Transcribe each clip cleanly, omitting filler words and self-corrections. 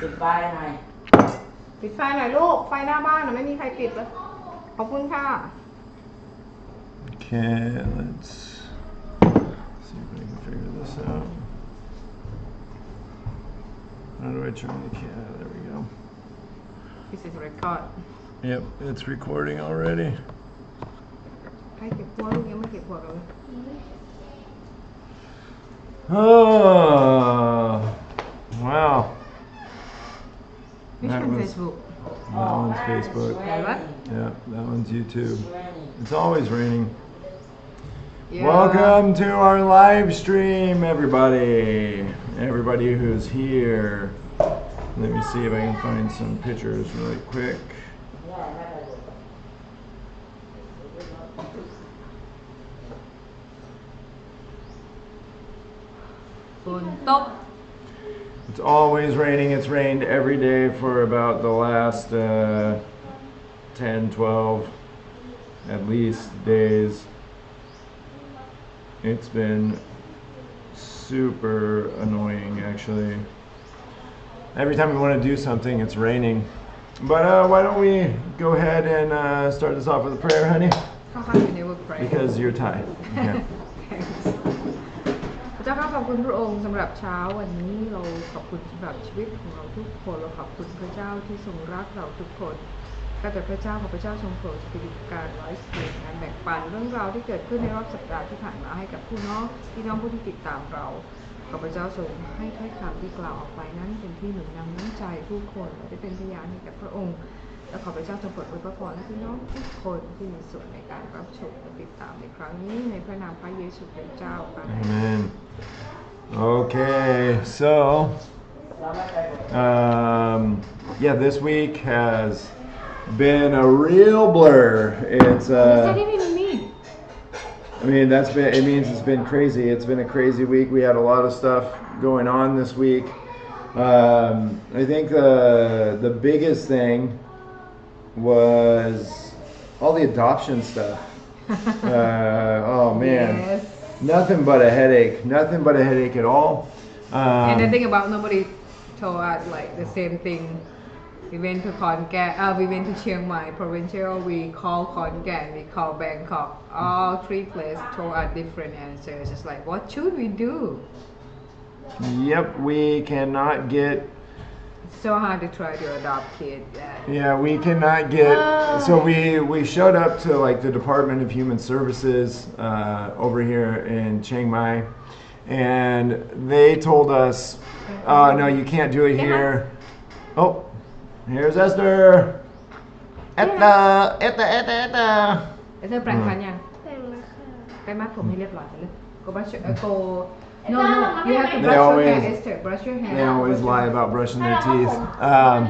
ปิดไฟหน่อยปิดไฟหน่อยลูกไฟหน้าบ้านไม่มีใครปิดเลยขอบคุณค่ะ Okay, let's see if I can figure this out. How do I turn the camera? There we go. This is record Yep, it's recording already. ใครเก็บหัวลูกยังไม่เก็บหัวเลย Oh, wow. Which one Facebook That one's Facebook. What? Yeah, that one's YouTube. It's always raining. Yeah. Welcome to our live stream, everybody. Everybody who's here. Let me see if I can find some pictures really quick. ฝนตก It's always raining. It's rained every day for about the last 10, 12 at least days. It's been super annoying, actually. Every time we want to do something, it's raining. But why don't we go ahead and start this off with a prayer, honey? How come you never pray? Because you're Thai. Yeah. พระเจ้าข้าขอบคุณพระองค์สำหรับเช้าวันนี้เราขอบคุณสำหรับชีวิตของเราทุกคนเราขอบคุณพระเจ้าที่ทรงรักเราทุกคนข้าแต่พระเจ้าขอพระเจ้าทรงโปรดสปิริตการไลฟ์สตรีมการแบ่งปันเรื่องราวที่เกิดขึ้นในรอบสัปดาห์ที่ผ่านมาให้กับพี่น้องผู้ที่ติดตามเราขอพระเจ้าทรงให้ถ้อยคำที่กล่าวออกไปนั้นเป็นที่หนุนนำน้ำใจผู้คนและได้เป็นพยานให้กับพระองค์และขอพระเจ้าทรงโปรดอวยพรให้พี่น้องทุกคนที่มีส่วนในการรับชมและติดตามในครั้งนี้ในพระนามพระเยซูคริสต์เจ้าอาเมน Amen. Okay, so yeah, this week has been a real blur. It's What does that even mean? I mean, it means it's been crazy. It's been a crazy week. We had a lot of stuff going on this week. I think the biggest thing was all the adoption stuff. Oh man, Yes. nothing but a headache. Nothing but a headache at all. And the thing about nobody told us like the same thing. We went to we went to Chiang Mai provincial. We call Khon-Kaen, we call Bangkok. All three places told us different answers. It's like, what should we do? Yep, we cannot get. It's so hard to try to adopt kids. Yeah, we cannot get. So we showed up to like the Department of Human Services over here in Chiang Mai, and they told us, no, you can't do it here. Oh, here's Esther. Etta. เอสเตอร์แปลงฟันยังไปมัดผมให้เรียบร้อยเลย Go brush your No, you have to brush your hair, Esther. Brush your hair. They always lie about brushing their teeth.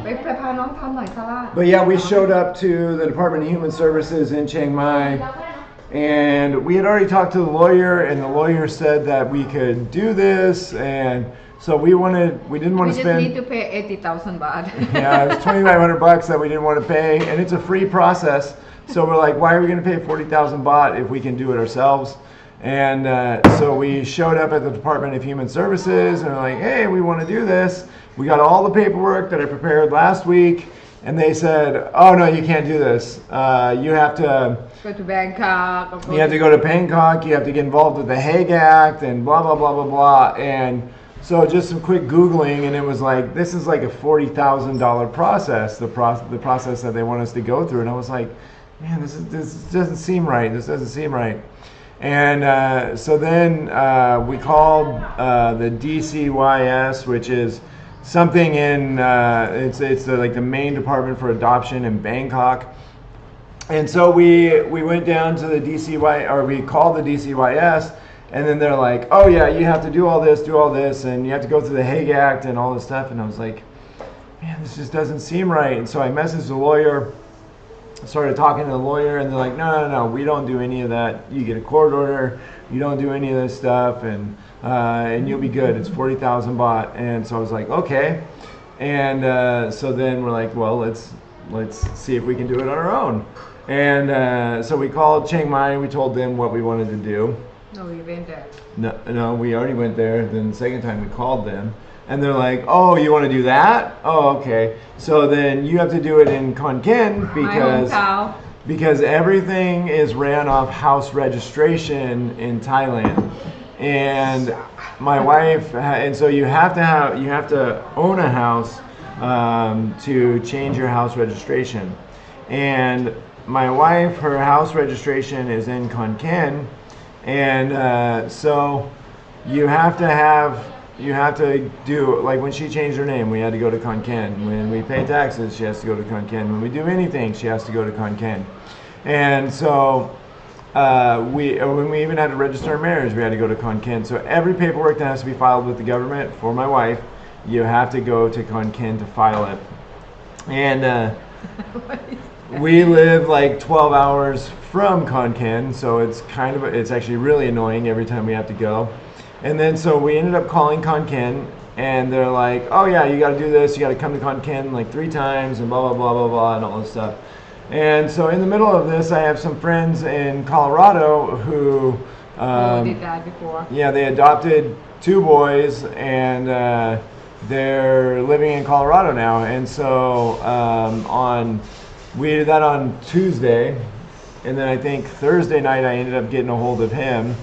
ไปพาน้องทำหน่อยซาร่า But yeah, we showed up to the Department of Human Services in Chiang Mai, and we had already talked to the lawyer, and the lawyer said that we could do this, and so we didn't want to spend. We just need to pay 80,000 baht. Yeah, it was $2,500 that we didn't want to pay, and it's a free process. So we're like, why are we going to pay 40,000 baht if we can do it ourselves? And so we showed up at the Department of Human Services, and we're like, hey, we want to do this. We got all the paperwork that I prepared last week, and they said, oh no, you can't do this. You have to Go to Bangkok. You have to go to Bangkok. You have to get involved with the Hague Act and blah blah blah blah blah. And so just some quick googling, and it was like this is like a $40,000 process. The process that they want us to go through, and I was like, man, this doesn't seem right. This doesn't seem right. And so then we called the DCYS, which is something in it's like the main department for adoption in Bangkok. And so we went down to the we called the DCYS, and then they're like, oh yeah, you have to do all this, and you have to go through the Hague Act and all this stuff. And I was like, man, this just doesn't seem right. And so I messaged the lawyer, started talking to the lawyer, and they're like, no, we don't do any of that. You get a court order, you don't do any of this stuff, and you'll be good. It's 40,000 baht. And so I was like, okay. And so then we're like, well, let's see if we can do it on our own. And so we called Chiang Mai, we told them what we wanted to do. No, we went there. No, we already went there. Then the second time we called them, and they're like, "Oh, you want to do that? Oh, okay. So then you have to do it in Konkan because everything is ran off house registration in Thailand, and my wife, and so you have to own a house to change your house registration, and my wife, her house registration is in Konkan. And so you have to do, like when she changed her name, we had to go to Konkan. When we pay taxes, she has to go to Konkan. When we do anything, she has to go to Konkan. And so when we even had to register our marriage, we had to go to Konkan. So every paperwork that has to be filed with the government for my wife, you have to go to Konkan to file it. And we live like 12 hours from Konkan, so it's actually really annoying every time we have to go. And then so we ended up calling Konkan, and they're like, "Oh yeah, you got to do this. You got to come to Konkan like 3 times, and blah blah blah blah blah, and all this stuff." And so in the middle of this, I have some friends in Colorado who did that before. Yeah, they adopted 2 boys, and they're living in Colorado now. And so we did that on Tuesday, and then I think Thursday night I ended up getting a hold of him.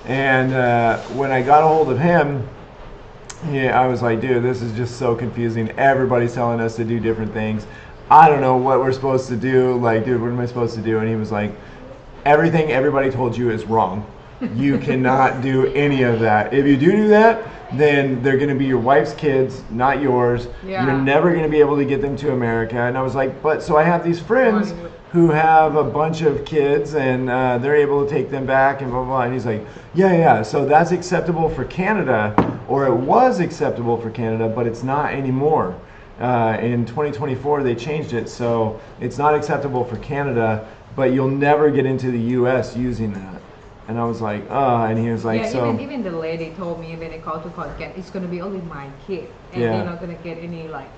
And when I got a hold of him, I was like, "Dude, this is just so confusing. Everybody's telling us to do different things. I don't know what we're supposed to do. Like, dude, what am I supposed to do?" And he was like, "Everything everybody told you is wrong. You cannot do any of that. If you do that, then they're going to be your wife's kids, not yours. Yeah. You're never going to be able to get them to America." And I was like, "But so I have these friends who have a bunch of kids, and they're able to take them back and blah, blah, blah." And he's like, yeah, so that's acceptable for Canada, or it was acceptable for Canada, but it's not anymore. In 2024, they changed it, so it's not acceptable for Canada, but you'll never get into the U.S. using that." And I was like, and he was like, yeah, so. Even the lady told me when they called to Konkan, it's going to be only my kid, and Yeah. they're not going to get any like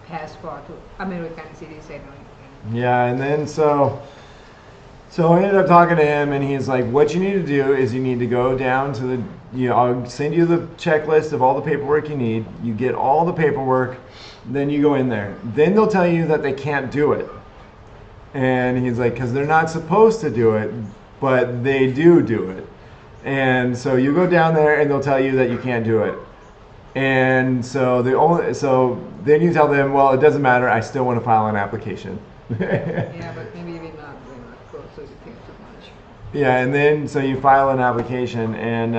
passport to American citizen or anything. Yeah, and then so I ended up talking to him, and he's like, "What you need to do is you need to go down to I'll send you the checklist of all the paperwork you need. You get all the paperwork, then you go in there. Then they'll tell you that they can't do it." And he's like, "Because they're not supposed to do it, but they do it. And so you go down there, and they'll tell you that you can't do it. And so then you tell them, well, it doesn't matter. I still want to file an application." Yeah, but maybe we're not go so you think too much. Yeah, and then so you file an application, and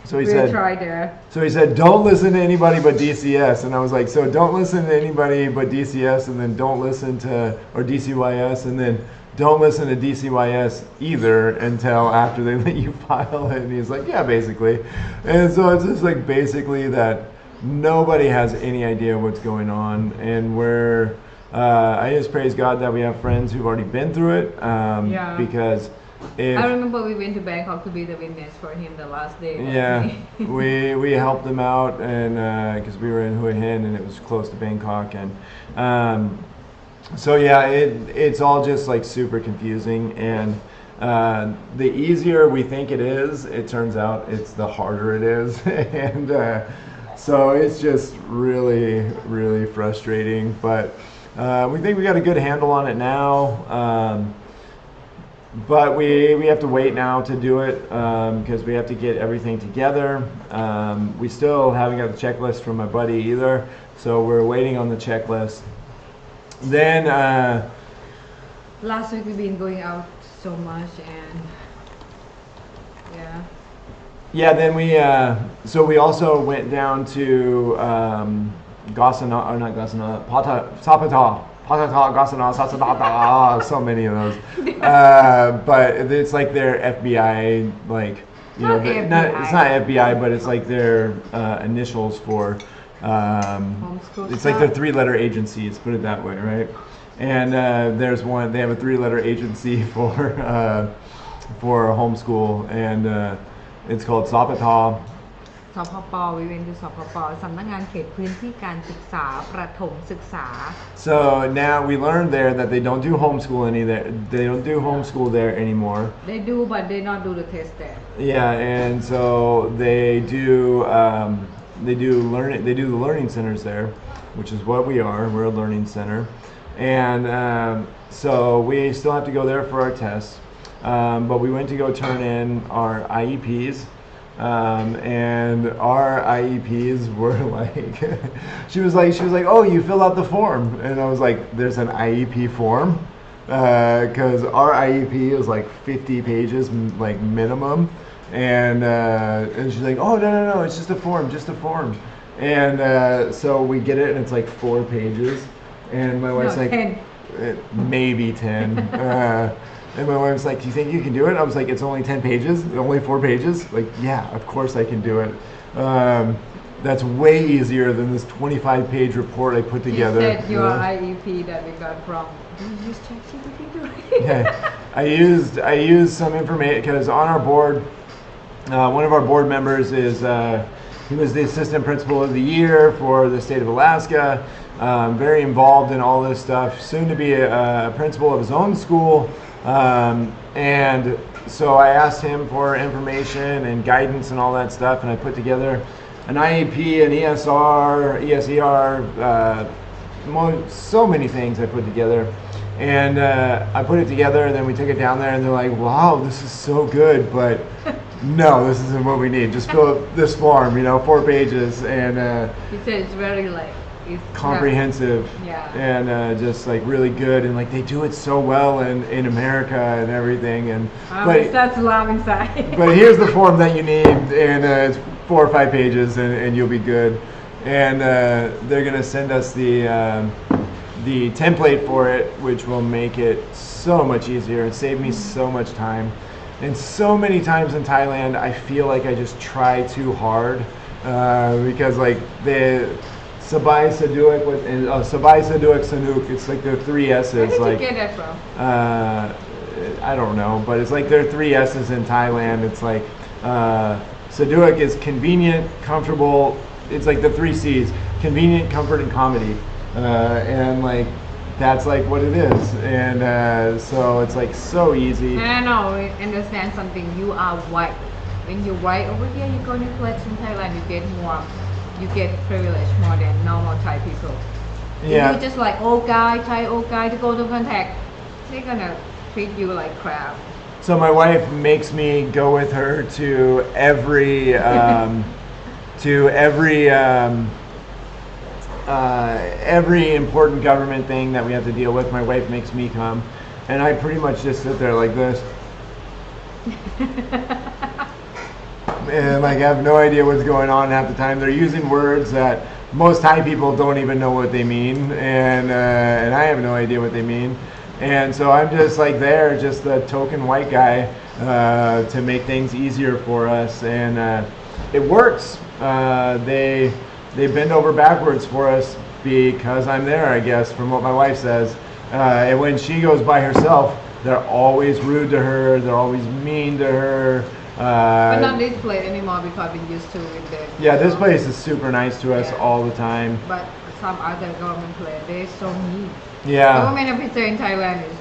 so he We'll said. try there. So he said, "Don't listen to anybody but DCS," and I was like, "So don't listen to anybody but DCS, and then don't listen to or DCYS, and then don't listen to DCYS either until after they let you file it." And he's like, "Yeah, basically." And so it's just like basically that nobody has any idea what's going on, and I just praise God that we have friends who've already been through it, Yeah. because I remember we went to Bangkok to be the witness for him the last day. yeah, we helped them out, and because we were in Hue Hin and it was close to Bangkok, and so yeah, it's all just like super confusing, and the easier we think it is, it turns out it's the harder it is, and so it's just really, really frustrating. But we think we got a good handle on it now. But we have to wait now to do it because we have to get everything together. We still haven't got the checklist from my buddy either, so we're waiting on the checklist. Then last week we've been going out so much, and yeah. Then we also went down to Gasana, or not Gasana, Sapata, Gasana, Satadata, so many of those. But it's like their FBI, like, you know, it's not FBI, but it's like their initials for, it's like their 3-letter agencies, put it that way, right? And they have a 3-letter agency for homeschool, and it's called Zapata. สพป we went to สพป สำนักงานเขตพื้นที่การศึกษาประถมศึกษา So now we learned there that they don't do homeschool they don't do homeschool there anymore. they do but they not do the test there Yeah, and so they do the learning centers there, which is what we are. We're a learning center, and so we still have to go there for our tests. But we went to go turn in our IEPs, and our IEPs were like, she was like, oh, you fill out the form, and I was like, there's an IEP form, because our IEP is like 50 pages, like minimum, and she's like, oh no, it's just a form, and so we get it, and it's like 4 pages, and my wife's like, 10. Maybe 10. And my wife's like, do you think you can do it? I was like, it's only 10 pages, only 4 pages. Like, yeah, of course I can do it. That's way easier than this 25-page report I put together. You said your IEP that we got from. Do you use ChatGPT to it? Yeah, I used some information because on our board, one of our board members is he was the assistant principal of the year for the state of Alaska. Very involved in all this stuff. Soon to be a principal of his own school. And so I asked him for information and guidance and all that stuff, and I put together an IEP, an ESR, ESER, so many things I put together. And I put it together, and then we took it down there, and they're like, wow, this is so good, but no, this isn't what we need. Just fill out this form, 4 pages. And He said it's very like, it's comprehensive, Yeah. and just like really good, and like they do it so well in America and everything, and that's love inside. but here's the form that you need, and it's 4 or 5 pages, and you'll be good. And they're gonna send us the template for it, which will make it so much easier and save me so much time. And so many times in Thailand, I feel like I just try too hard, because like Sabai Saduik and Sabai Saduik Sanuk. It's like their 3 S's. Where did like, you get that from? I don't know, but it's like their 3 S's in Thailand. It's like Saduik is convenient, comfortable. It's like the 3 C's: convenient, comfort, and comedy. And like that's like what it is. And so it's like so easy. No, understand something. You are white. When you're white over here, you go to class in Thailand, you get privilege more than normal Thai people. Yeah. If you just like old guy to go to contact, they're gonna treat you like crap. So my wife makes me go with her to every every important government thing that we have to deal with. My wife makes me come, and I pretty much just sit there like this. And like I have no idea what's going on half the time. They're using words that most Thai people don't even know what they mean, and I have no idea what they mean. And so I'm just like there, just the token white guy, to make things easier for us, and it works. They bend over backwards for us because I'm there, I guess, from what my wife says. And when she goes by herself, they're always rude to her. They're always mean to her. But not this place anymore because we're used to it there. Yeah, this place is super nice to us all the time. But some other government place, they're so mean. Yeah. Government officer in Thailand is,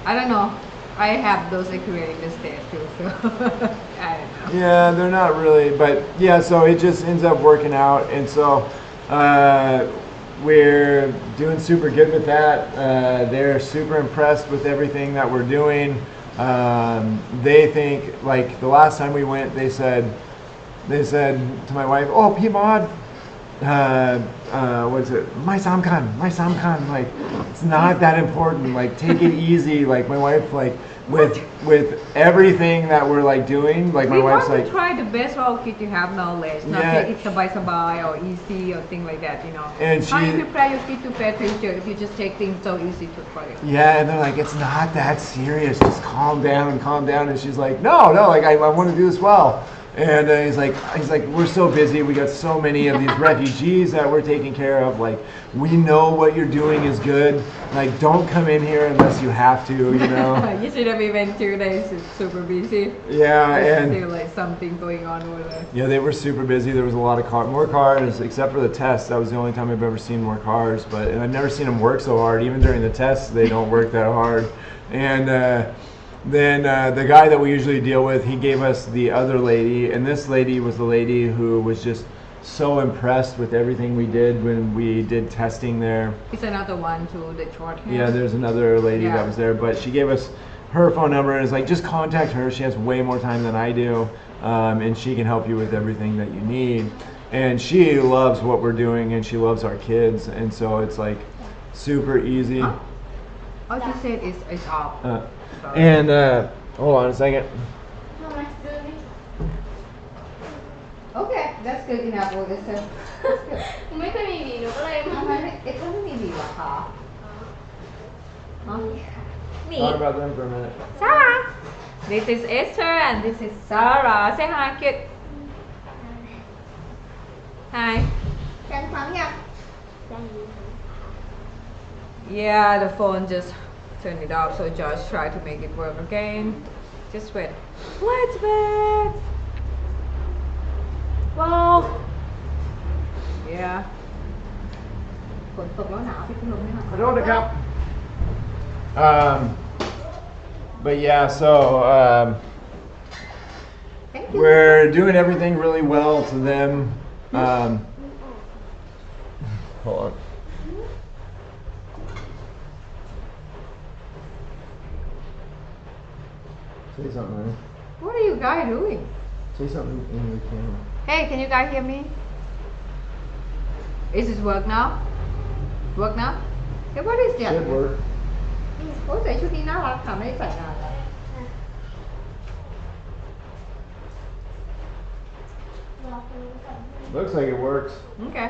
I don't know. I have those experience in the state too, so I don't know. Yeah, they're not really, but yeah, so it just ends up working out, and so we're doing super good with that. They're super impressed with everything that we're doing. They think, like the last time we went, they said to my wife, oh, Pimod, what's it? My samkan, like it's not that important. Like take it easy. Like my wife, like with everything that we're like doing, like my wife's like, we want to try the best for our kids to have knowledge, not take it sabai or easy or things like that, And how you prepare your kids to pay attention if you just take things so easy to for them? Yeah, and they're like, it's not that serious. Just calm down. And she's like, no, like I want to do this well. And he's like, we're so busy. We got so many of these refugees that we're taking care of. Like, we know what you're doing is good. Like, don't come in here unless you have to, you know. You should have even 2 days. It's super busy. Yeah, There's and still like something going on over there. yeah, they were super busy. There was a lot of more cars, except for the tests. That was the only time I've ever seen more cars. And I've never seen them work so hard. Even during the tests, they don't work that hard. And then the guy that we usually deal with, he gave us the other lady, and this lady was the lady who was just so impressed with everything we did when we did testing there. It's another one to the short hair. Yeah, there's another lady that was there, but she gave us her phone number and is like, just contact her. She has way more time than I do, and she can help you with everything that you need. And she loves what we're doing, and she loves our kids, and so it's like super easy. All she said is it's off. And hold on a second. Okay, that's good enough for this. That's good. ไม่เคยมีหวีหนูก็เลยมา It doesn't need to be like that. Huh? Talk about them for a minute. Sarah. This is Esther and this is Sarah. Say hi, kid. Hi. จันพร้อมยัง Yeah, the phone just turned it off, so Josh tried to make it work again. Just wait. Let's wait. Well, yeah. ฝนตกแล้วหนาวพี่คุณลมไม่หนาว I don't want to come. But yeah, so Thank you. we're doing everything really well to them. Hold on. Say something, man. What are you guys doing? Say something in the camera. Hey, can you guys hear me? Is this work now? Work now? Hey, what is that? Should work. โอ้ใส่ชุดนี้น่ารักค่ะไม่ได้ใส่นานแล้ว Looks like it works. Okay.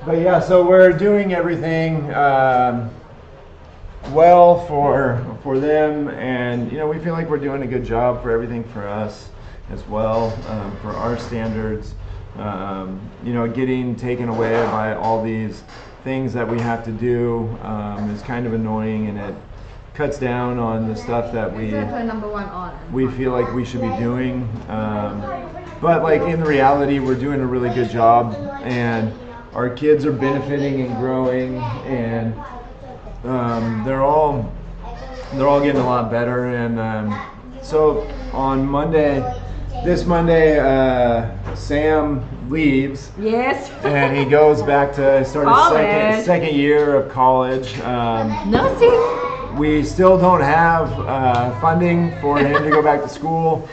But yeah, so we're doing everything well for them, and you know we feel like we're doing a good job for everything for us as well, for our standards. You know, getting taken away by all these things that we have to do is kind of annoying, and it cuts down on the stuff that Is that her number one on? we feel like we should be doing. But like in reality, we're doing a really good job, and our kids are benefiting and growing, and they're all getting a lot better. And so on this Monday, Sam leaves. Yes. And he goes back to start his College. second year of college. Nursing. We still don't have funding for him to go back to school.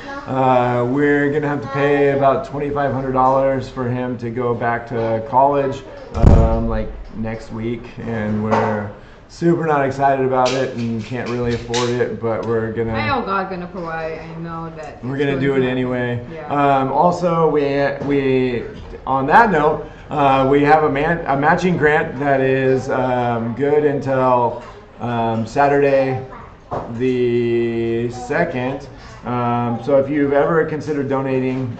We're going to have to pay about $2,500 for him to go back to college like next week. And we're super not excited about it and can't really afford it, but we're going I to... know God's gonna provide. I know that. We're gonna do it anyway. Yeah. Also, we on that note, we have a matching grant that is good until Saturday, the 2nd. So if you've ever considered donating,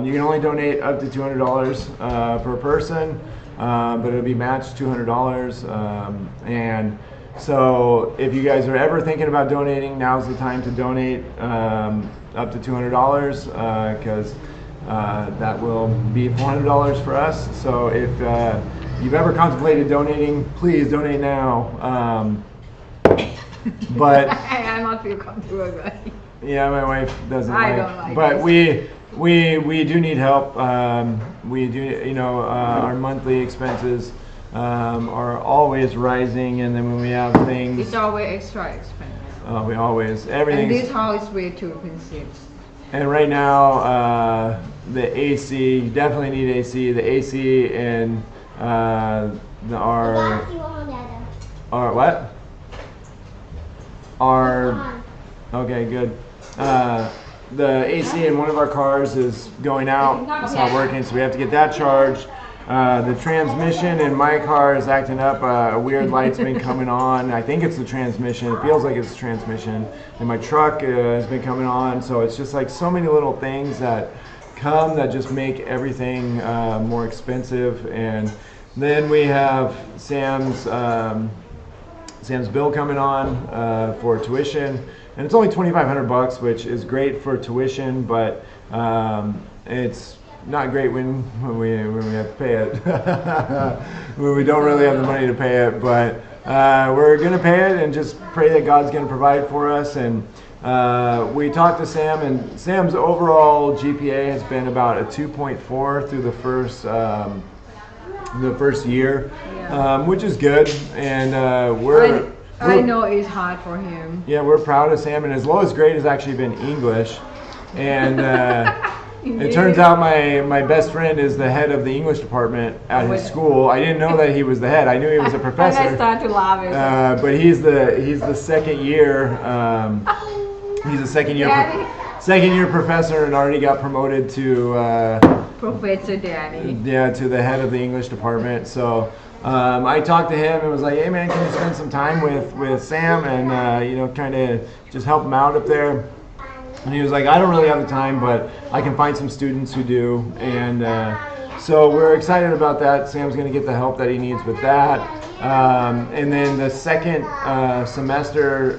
you can only donate up to $200 per person, but it'll be matched $200. And so if you guys are ever thinking about donating, now's the time to donate up to $200 because that will be $400 for us. So if you've ever contemplated donating, please donate now. But I'm not feel comfortable with it. yeah, my wife doesn't I like. don't like But this. we do need help. We do, you know, our monthly expenses are always rising, and then when we have things, It's always extra expensive. we always And everything. this house is way too expensive. And right now, the AC, you definitely need AC. The AC in our what? Okay, good. The AC in one of our cars is going out. It's not working, so we have to get that charged. The transmission in my car is acting up. A weird light's been coming on. I think it's the transmission. It feels like it's the transmission. And my truck has been coming on. So it's just like so many little things that come that just make everything more expensive. And then we have Sam's bill coming on for tuition, and it's only $2,500, which is great for tuition, but it's not great when we have to pay it. When we don't really have the money to pay it, but we're gonna pay it and just pray that God's gonna provide for us. And we talked to Sam, and Sam's overall GPA has been about a 2.4 through the first year, which is good. And I know it's hard for him. Yeah, we're proud of Sam, and his lowest grade has actually been English. And it turns out my best friend is the head of the English department at his school. I didn't know that he was the head. I knew he was a professor. And I started to laugh. But he's the second year. He's a second year professor, and already got promoted to Professor Danny. Yeah, to the head of the English department. So I talked to him and was like, "Hey man, can you spend some time with Sam and kind of just help him out up there?" And he was like, "I don't really have the time, but I can find some students who do." And so we're excited about that. Sam's going to get the help that he needs with that. And then the second semester,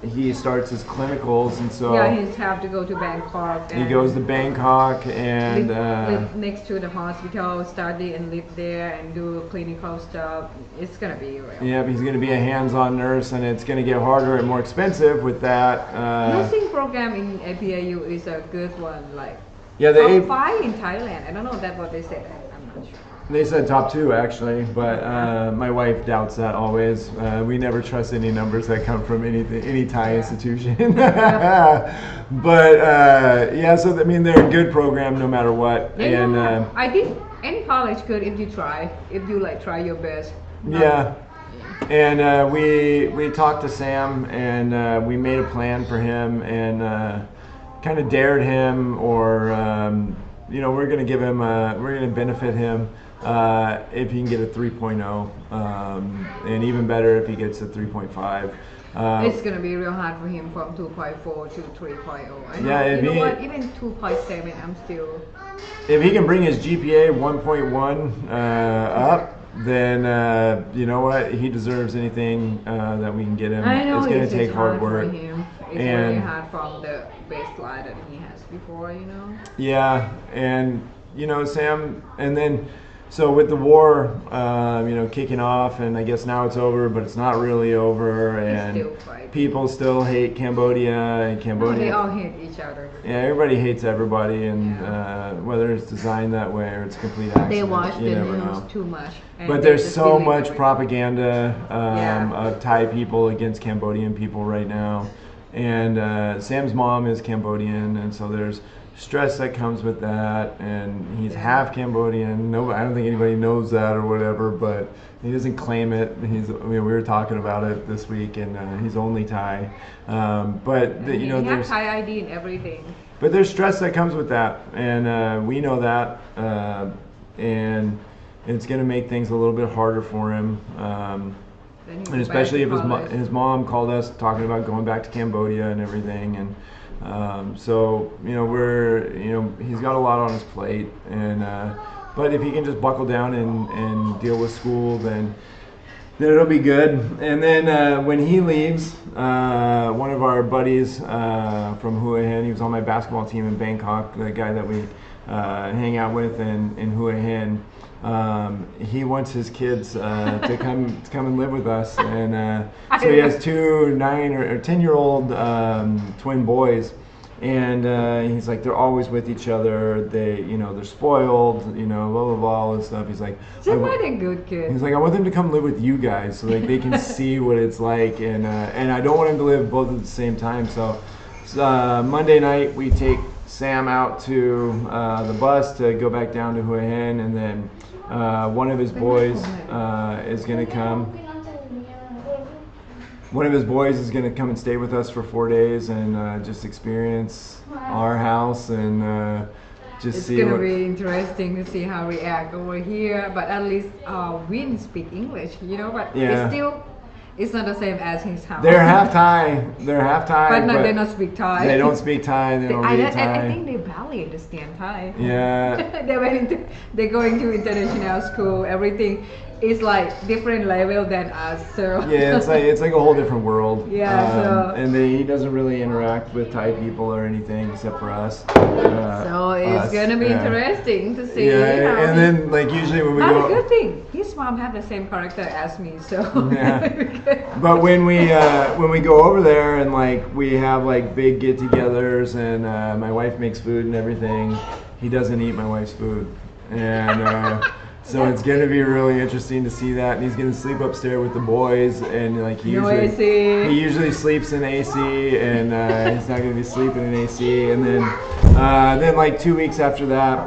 he starts his clinicals, and so he have to go to Bangkok. He goes to Bangkok and live next to the hospital, study and live there and do clinical stuff. It's gonna be real. Yeah, he's gonna be a hands-on nurse, and it's gonna get harder and more expensive with that. Nursing program in APAU is a good one, like the top 5 in Thailand. I don't know that what they said. I'm not sure. They said top 2 actually, but my wife doubts that always. We never trust any numbers that come from any Thai institution. But so I mean they're a good program no matter what. I think any college good if you try your best. Yeah. And we talked to Sam, and we made a plan for him, and kind of dared him, or we're going to give him we're going to benefit him if he can get a 3.0, and even better if he gets a 3.5. It's going to be real hard for him from 2.4 to 3.0. Yeah, even 2.7, I'm still. If he can bring his GPA 1.1 up, then you know what, he deserves anything that we can get him. I know it's going to take hard work. For him. It's really hard from the baseline that he has before, Yeah, and Sam, and then so with the war, kicking off, and I guess now it's over, but it's not really over, and people still hate Cambodia, and Cambodia. They all hate each other. Yeah, everybody hates everybody, and whether it's designed that way or it's a complete accident, they watch the never news know. too much. But there's so much propaganda of Thai people against Cambodian people right now, and Sam's mom is Cambodian, and so there's stress that comes with that, and he's half Cambodian. I don't think anybody knows that or whatever, but he doesn't claim it. We were talking about it this week, and he's only Thai. He has Thai ID and everything. But there's stress that comes with that, and we know that, and it's going to make things a little bit harder for him. And especially if his mom called us talking about going back to Cambodia and everything, and so he's got a lot on his plate, and but if he can just buckle down and deal with school, then it'll be good. And then when he leaves, one of our buddies from Hua Hin, he was on my basketball team in Bangkok, the guy that we hang out with in Hua Hin. He wants his kids to come and live with us, and so he has 2 9 or 10-year-old twin boys, and he's like, they're always with each other. They're spoiled, blah blah blah, all this stuff. He's like, they're a good kid. He's like, I want them to come live with you guys, so like they can see what it's like, and I don't want him to live both at the same time. So Monday night we take Sam out to the bus to go back down to Hua Hin, and then one of his boys is going to come. One of his boys is going to come and stay with us for 4 days and just experience our house and just It's see gonna what. be interesting to see how react over here. But at least Win speak English, you know. But Yeah. it's not the same as his house. They're half Thai. They're half Thai. But no, they don't speak Thai. They don't speak Thai. They don't read Thai. I think they barely understand Thai. Yeah. They're going to international school. Everything is like different level than us. So Yeah, it's like a whole different world. Yeah, so- and he doesn't really interact with Thai people or anything except for us. So it's us, gonna be yeah. interesting to see. Yeah, how and he- then like usually when we But go. a good thing, his mom had the same character as me, so Yeah. But when we go over there and like we have like big get-togethers and my wife makes food and everything, he doesn't eat my wife's food, and so it's gonna be really interesting to see that. And he's gonna sleep upstairs with the boys, and like he No usually AC. he usually sleeps in AC, and he's not gonna be sleeping in AC. And then like 2 weeks after that,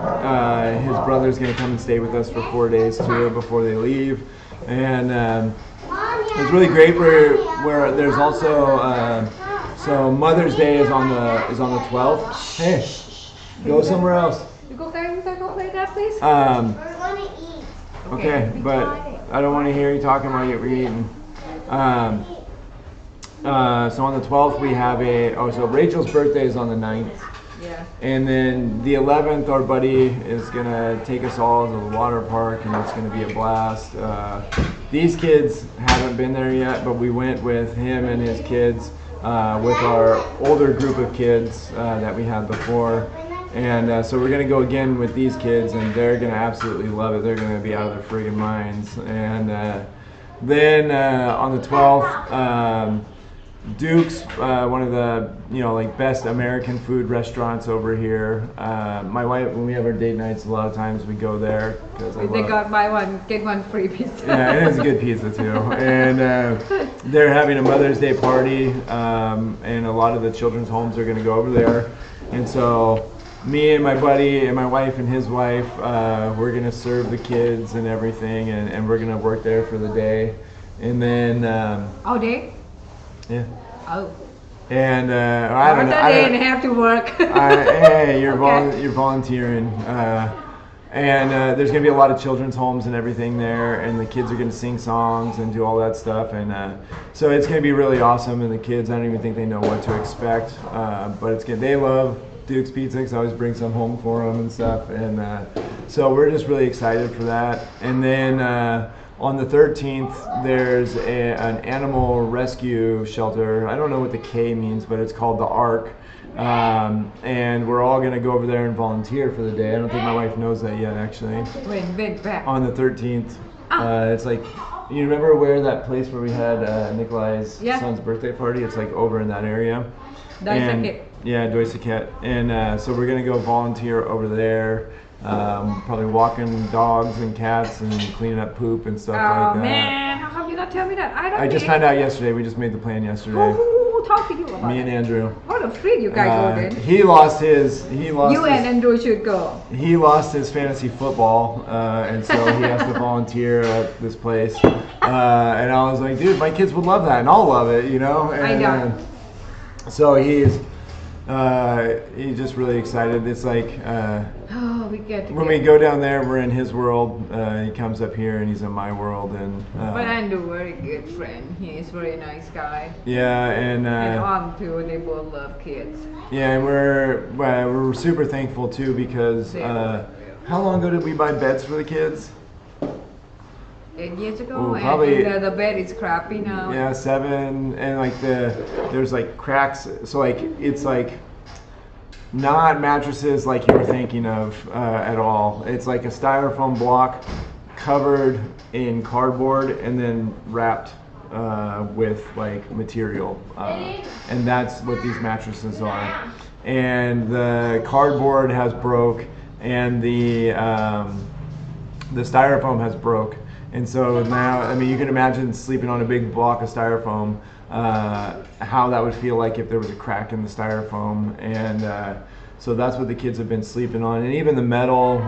his brother's gonna come and stay with us for 4 days too before they leave, and. It's really great where there's also so Mother's Day is on the 12th. Hey, go somewhere else. You go play that, please. Um, We're gonna eat. okay, be but quiet. I don't want to hear you talking while you're eating. So on the 12th we have so Rachel's birthday is on the 9th. Yeah. And then the 11th, our buddy is gonna take us all to the water park, and it's gonna be a blast. These kids haven't been there yet, but we went with him and his kids, with our older group of kids that we had before. And so we're gonna go again with these kids, and they're gonna absolutely love it. They're gonna be out of their friggin' minds. And then on the 12th, Duke's, one of the like best American food restaurants over here. My wife, when we have our date nights, a lot of times we go there because They got buy one get one free pizza. yeah, it is a good pizza too. And they're having a Mother's Day party, and a lot of the children's homes are going to go over there. And so me and my buddy and my wife and his wife, we're going to serve the kids and everything, and we're going to work there for the day. And then All day? yeah. Oh. And I don't know. Part of the day and have to work. Hey, you're Okay. you're volunteering, and there's gonna be a lot of children's homes and everything there, and the kids are gonna sing songs and do all that stuff, and so it's gonna be really awesome. And the kids, I don't even think they know what to expect, but it's good. They love Duke's Pizza because I always bring some home for them and stuff, and so we're just really excited for that. And then on the 13th, there's an animal rescue shelter. I don't know what the K means, but it's called the Ark. And we're all going to go over there and volunteer for the day. I don't think my wife knows that yet, actually. When back. On the 13th. It's like, you remember where that place where we had Nikolai's Yeah. son's birthday party? It's like over in that area. Daisaket. And- Yeah, Doisaket. And so we're going to go volunteer over there. Probably walking dogs and cats and cleaning up poop and stuff Oh like that. man, how come you not tell me that? I don't. I just found out yesterday. We just made the plan yesterday. Who talked to you about Me and it? Andrew. What a freak you guys go then. He lost his. You and Andrew should go. He lost his fantasy football, and so he has to volunteer at this place. And I was like, dude, my kids would love that, and I'll love it, you know. And, I know. So he's just really excited. It's like. Oh, we get to When get. we go down there, we're in his world. He comes up here, and he's in my world, and But Andrew very good friend. He is very nice guy. yeah, and too. They both love kids. yeah, and we're super thankful too because They are. how long ago did we buy beds for the kids? 8 years ago, Ooh, and probably- the bed is crappy now. Yeah, 7, and like there's like cracks, so like it's like not mattresses like you were thinking of at all. It's like a styrofoam block covered in cardboard and then wrapped with like material, and that's what these mattresses are. And the cardboard has broke, and the styrofoam has broke. And so now, I mean, you can imagine sleeping on a big block of styrofoam, how that would feel like if there was a crack in the styrofoam. And so that's what the kids have been sleeping on. And even the metal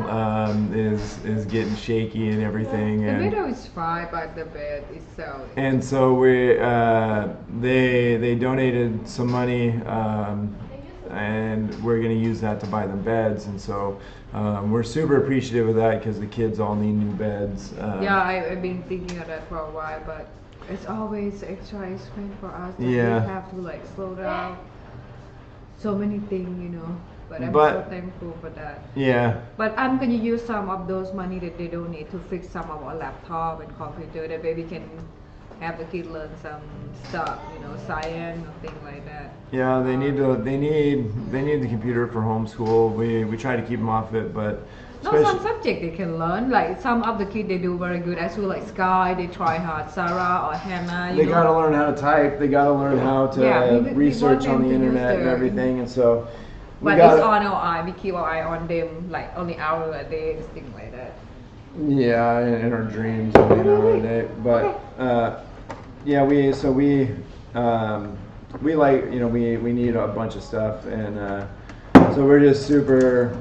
is getting shaky and everything. The And, middle is fine, but the bed is so. and so they donated some money and we're going to use that to buy them beds, and so we're super appreciative of that because the kids all need new beds. Yeah, I've been thinking of that for a while, but it's always extra expense for us. That Yeah. we have to like slow down. So many things, you know. But I'm But- so thankful for that. Yeah. But I'm gonna use some of those money that they donate to fix some of our laptop and computer. That way we can have the kids learn some stuff, you know, science or things like that. Yeah, they need the computer for homeschool. We try to keep them off it, but No, some subject they can learn. Like some of the kids they do very good at school, like Sky, they try hard. Sarah or Hannah, they you know. got to learn how to type. They got to learn how to Yeah, we research want on them the to use internet and their- everything, and so we But got it's on our eye. We keep our eye on them, like only hour a day, and things like that. yeah, in our dreams only an hour a day. But yeah, we like, you know, we need a bunch of stuff, and so we're just super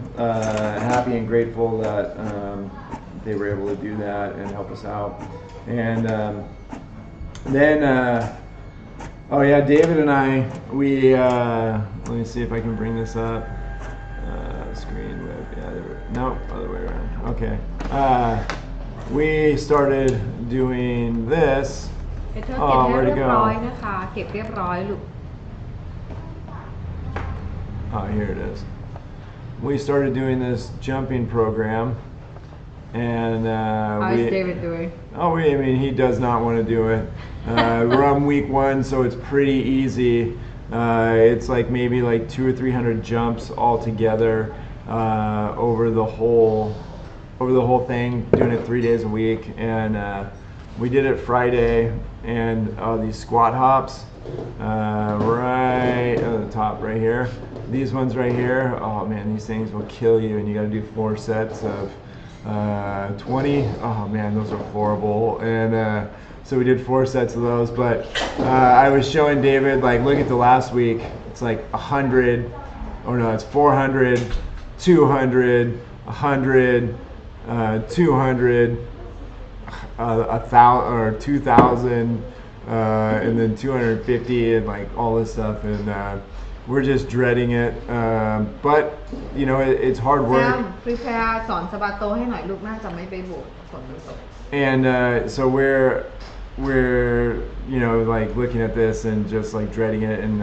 happy and grateful that they were able to do that and help us out. And then oh yeah, David and I, we let me see if I can bring this up. Screen web, yeah, no, other way around. Okay, we started doing this. เดี๋ยวเธอ อ๋อ เก็บให้ where'd it เรียบร้อย go? นะคะ เก็บเรียบร้อยลูก Oh, here it is. We started doing this jumping program, and How is David doing? oh, I mean, he does not want to do it. We're on week 1, so it's pretty easy. It's like maybe like 200 or 300 jumps all together over the whole thing, doing it 3 days a week, and we did it Friday, and these squat hops right at the top right here. These ones right here, oh man, these things will kill you, and you got to do 4 sets of 20. Oh man, those are horrible. And so we did 4 sets of those, but I was showing David, like, look at the last week. It's like 100, or no, it's 400, 200, 100, 200, 1,000 or 2,000, and then 250, and like all this stuff, and we're just dreading it. But you know, it's hard แซ work. ม prepare สอนสปาโตให้หน่อยลูกน่าจะไม่ไปโบสถ์ฝนมันตก And so we're you know, like looking at this and just like dreading it, and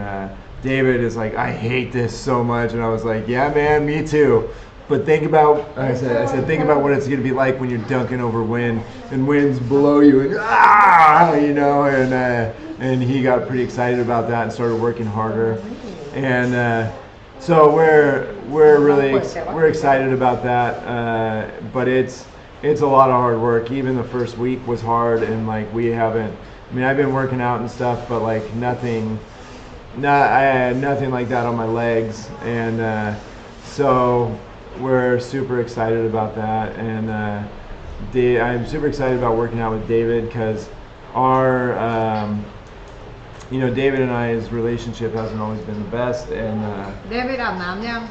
David is like, I hate this so much, and I was like, yeah man, me too. But think about, I said think about what it's going to be like when you're dunking over wind and wind's below you, and you know, and he got pretty excited about that and started working harder, and so we're excited about that, but it's a lot of hard work. Even the first week was hard, and like we haven't, I mean, I've been working out and stuff, but like I had nothing like that on my legs, and so we're super excited about that, and I'm super excited about working out with David because our you know, David and I's relationship hasn't always been the best, and เดวิดอาบน้ำยัง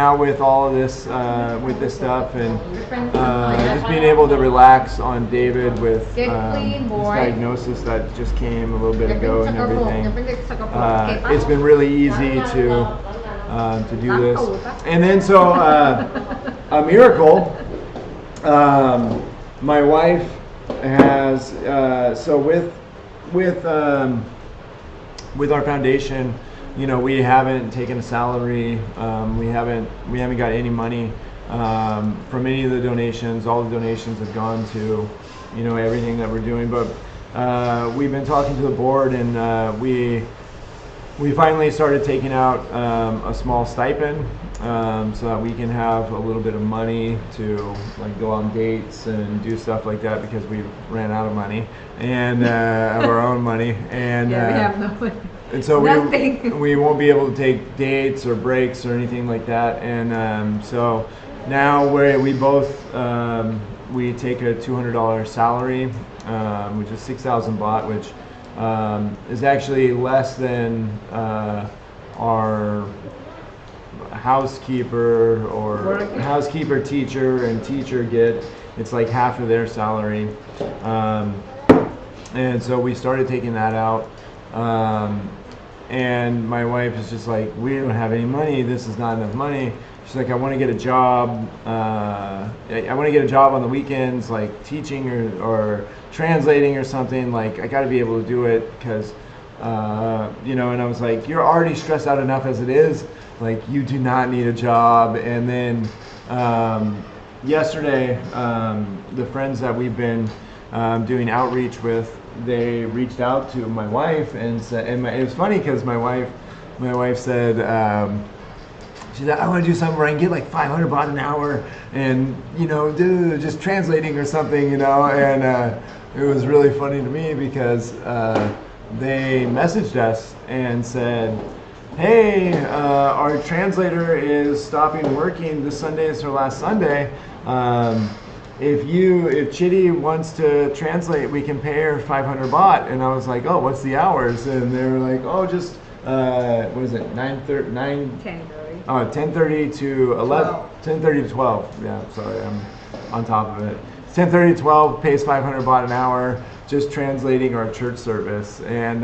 now with all of this with this stuff, and just being able to relax on David with Get clean, his boy. diagnosis that just came a little bit อย่าเป็น ago ส and กปรก everything. อย่าเป็นเด็กสกปรกเก็บปะ It's been really easy to do this, and then so a miracle. My wife has so with our foundation, you know, we haven't taken a salary. We haven't got any money from any of the donations. All the donations have gone to, you know, everything that we're doing. But we've been talking to the board, and we finally started taking out a small stipend so that we can have a little bit of money to like go on dates and do stuff like that, because we ran out of money and of our own money, and Yeah, we have no money. and so Nothing. we won't be able to take dates or breaks or anything like that, and so now we both we take a $200 salary, which is 6,000 baht, which is actually less than our housekeeper, teacher, and teacher get. It's like half of their salary, and so we started taking that out, and my wife is just like, we don't have any money. This is not enough money. She's like, I want to get a job. I want to get a job on the weekends, like teaching or translating or something. Like, I got to be able to do it because, you know. And I was like, you're already stressed out enough as it is. Like, you do not need a job. And then yesterday, the friends that we've been doing outreach with, they reached out to my wife and said, and it was funny because my wife said. She said, I want to do something where I can get like 500 baht an hour and, you know, just translating or something, you know. And it was really funny to me because they messaged us and said, hey, our translator is stopping working. This Sunday is her last Sunday. If Chitty wants to translate, we can pay her 500 baht. And I was like, oh, what's the hours? And they were like, oh, just, what is it, 10:30 to 11, 10:30 to 12. Yeah, sorry, I'm on top of it. It's 10:30 to 12, pays 500 baht an hour, just translating our church service. And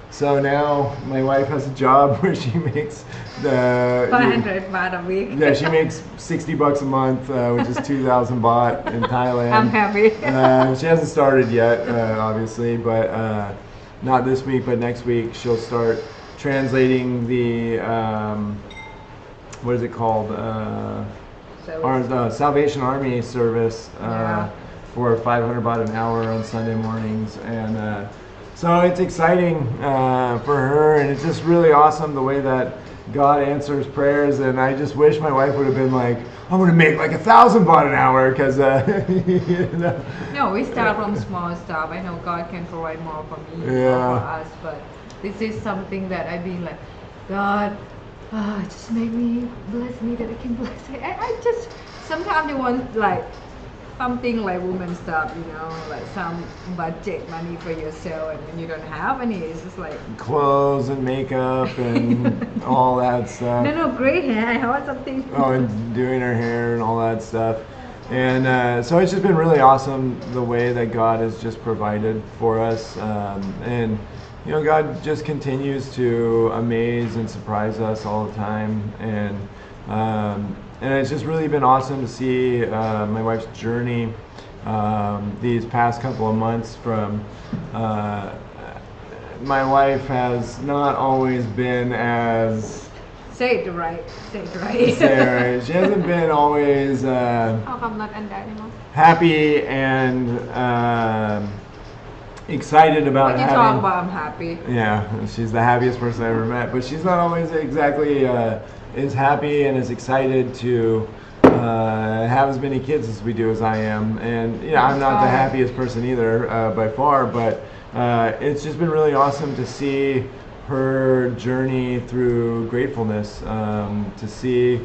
so now my wife has a job where she makes 500 baht a week. Yeah, she makes 60 bucks a month, which is 2,000 baht in Thailand. I'm happy. She hasn't started yet, obviously, but not this week, but next week she'll start translating the what is it called? Our Salvation Army service for 500 baht an hour on Sunday mornings. And so it's exciting for her, and it's just really awesome the way that God answers prayers. And I just wish my wife would have been like, I'm going to make like 1,000 baht an hour because, you know. No, we start from small stuff. I know God can provide more for me, more for us, but this is something that I've been like, God, just make me, bless me that I can bless. I just, sometimes you want like something like woman stuff, you know, like some budget money for yourself, and when you don't have any, it's just like clothes and makeup and all that stuff. No, great hair. I want something. Oh, and doing her hair and all that stuff. And so it's just been really awesome the way that God has just provided for us. And you know, God just continues to amaze and surprise us all the time. And it's just really been awesome to see my wife's journey these past couple of months. From my wife has not always been as Say it right. She hasn't been always How come not under anymore? happy and excited about When you having. talk about I'm happy. Yeah, she's the happiest person I ever met, but she's not always exactly as happy and as excited to have as many kids as we do as I am. And yeah, I'm not the happiest person either by far, but it's just been really awesome to see her journey through gratefulness, to see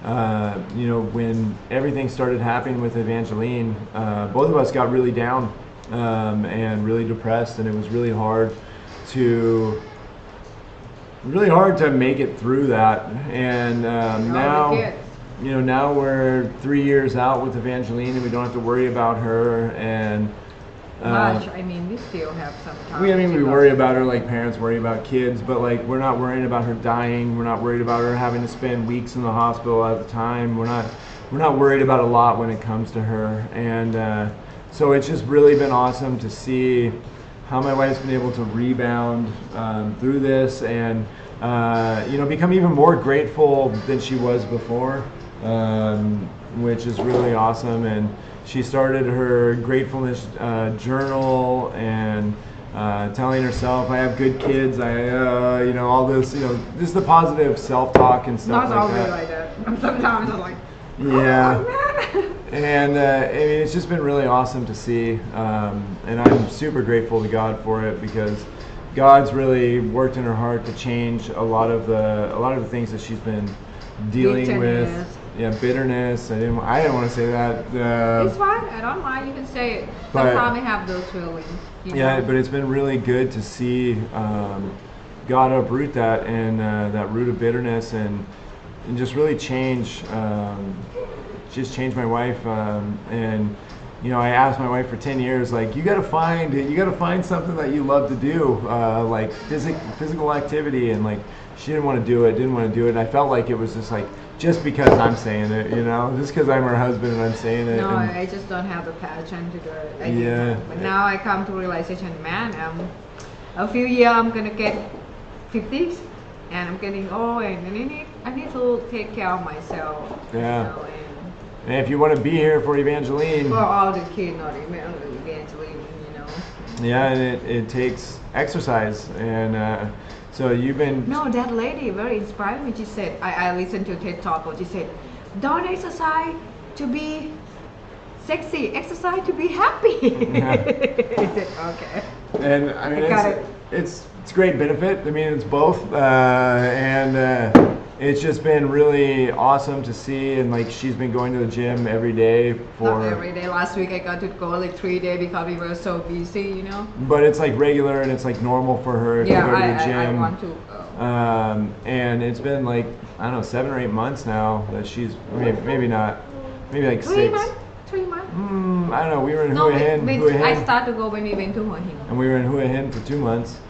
you know, when everything started happening with Evangeline, both of us got really down and really depressed, and it was really hard to make it through that. And now, you know, now we're 3 years out with Evangeline, and we don't have to worry about her. And I mean, we still have some time. we worry about her like parents worry about kids, but like we're not worrying about her dying. We're not worried about her having to spend weeks in the hospital at the time. We're not worried about a lot when it comes to her. And so it's just really been awesome to see how my wife's been able to rebound through this, and you know, become even more grateful than she was before, which is really awesome. And she started her gratefulness journal, and telling herself, I have good kids, you know, all this, you know, just the positive self-talk and stuff Not like that. always like that. Sometimes I'm like, yeah. And I mean, it's just been really awesome to see, and I'm super grateful to God for it, because God's really worked in her heart to change a lot of the things that she's been dealing with. Yeah, bitterness. I didn't want to say that. It's fine. I don't mind. You can say it. But- Sometimes I have those feelings. You Yeah, know? but it's been really good to see God uproot that, and that root of bitterness, and just really change my wife, and you know, I asked my wife for 10 years, like, you got to find something that you love to do, like physical activity, and like she didn't want to do it, and I felt like it was just like, just because I'm saying it, you know, just because I'm her husband and I'm saying it. No, and, I just don't have the passion to do it. Yeah. But now I come to realization, man, a few years I'm gonna get 50s, and I'm getting old, and I need to take care of myself. Yeah. You know, and if you want to be here for Evangeline, for all the kids, not even Evangeline, you know. yeah, and it takes exercise, and so you've been. No, that lady very inspired me. She said, I listened to TED Talk, but she said, don't exercise to be sexy, exercise to be happy. Yeah. I said, okay. And I mean, got it. it's great benefit. I mean, it's both, and it's just been really awesome to see. And like, she's been going to the gym every day for. Not every day. Last week I got to go like 3 days because we were so busy, you know. But it's like regular, and it's like normal for her to go to the gym. I want to go. And it's been like, I don't know, 7 or 8 months now that she's maybe not, maybe like 3 6. months? 3 months? I don't know. We were in No, Hua Hin. I started to go when we went to Hua Hin. And we were in Hua Hin for 2 months.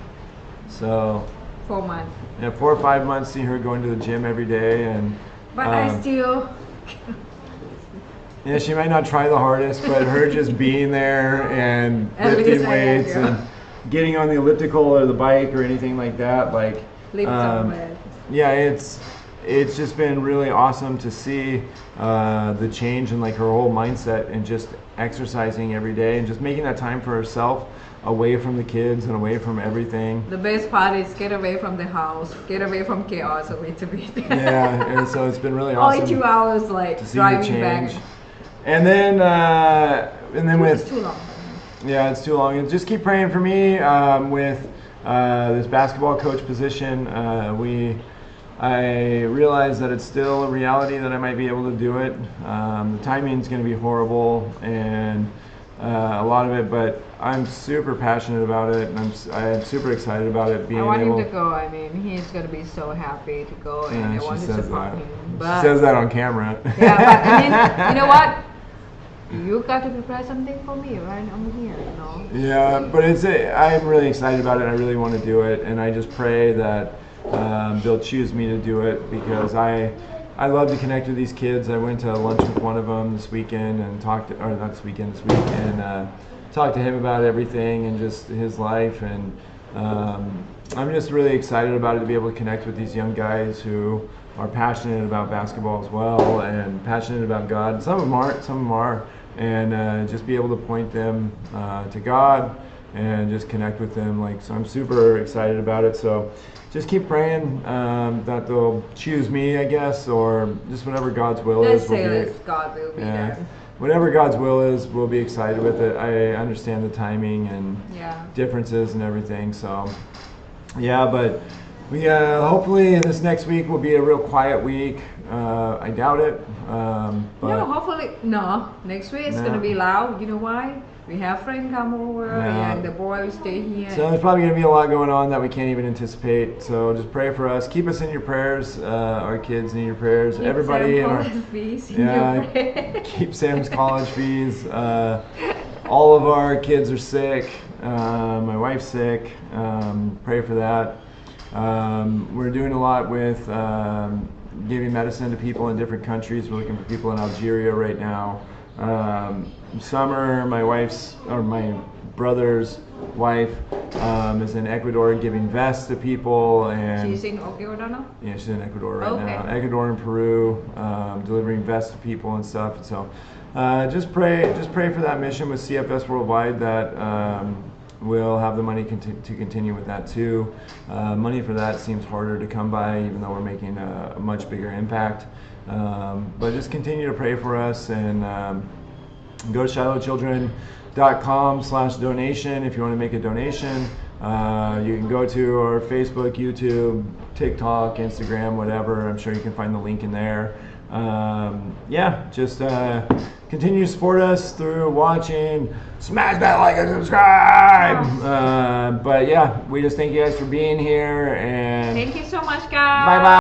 So 4 months. yeah, 4 or 5 months, see her going to the gym every day, and But I still. yeah, she might not try the hardest, but her just being there and At lifting least I am, weights yeah. and getting on the elliptical or the bike or anything like that, like Lift somewhere. yeah, it's just been really awesome to see the change in like her whole mindset and just exercising every day and just making that time for herself, away from the kids and away from everything. The best part is get away from the house, get away from chaos a little bit. Yeah, and so it's been really awesome. Only 2 hours like to see the driving back. change. And then It's with too long. yeah, it's too long. And just keep praying for me with this basketball coach position. I realize that it's still a reality that I might be able to do it. The timing's going to be horrible, and a lot of it, but I'm super passionate about it, and I'm super excited about it. Being I want able him to go. I mean, he's gonna be so happy to go, and Yeah, I she want to says support that. him. She But says that on camera. yeah, but I mean, you know what? You got to prepare something for me, right? I'm here, you know. Yeah, but I'm really excited about it. I really want to do it, and I just pray that they'll choose me to do it, because I love to connect with these kids. I went to lunch with one of them this weekend and talked to him about everything and just his life, and I'm just really excited about it, to be able to connect with these young guys who are passionate about basketball as well, and passionate about God. Some of them aren't, some of them are, and just be able to point them to God and just connect with them. Like, so I'm super excited about it. So just keep praying that they'll choose me, I guess, or just whatever God's will Let's is. say that God will be there. Whatever God's will is, we'll be excited with it. I understand the timing and Yeah. differences and everything. So yeah, but we hopefully this next week will be a real quiet week. I doubt it. But No, hopefully no. Next week it's No. gonna be loud. You know why? We have friends come over, Yeah. and the boy will stay here. so there's probably going to be a lot going on that we can't even anticipate. So just pray for us. Keep us in your prayers. Our kids need your prayers. Keep Everybody Sam in our college fees in your prayer. keep Sam's college fees. All of our kids are sick. My wife's sick. Pray for that. We're doing a lot with giving medicine to people in different countries. We're looking for people in Algeria right now. Summer, my brother's wife is in Ecuador giving vests to people, and She's in Ecuador now? yeah, she's in Ecuador right Okay. now. Ecuador and Peru, delivering vests to people and stuff. So just pray for that mission with CFS Worldwide, that we'll have the money to continue with that too. Money for that seems harder to come by, even though we're making a much bigger impact. But just continue to pray for us, and go to shilohchildren.com/donation if you want to make a donation. You can go to our Facebook, YouTube, TikTok, Instagram, whatever. I'm sure you can find the link in there. Yeah, just continue to support us through watching. Smash that like and subscribe. But yeah, we just thank you guys for being here, and Thank you so much, guys. bye bye.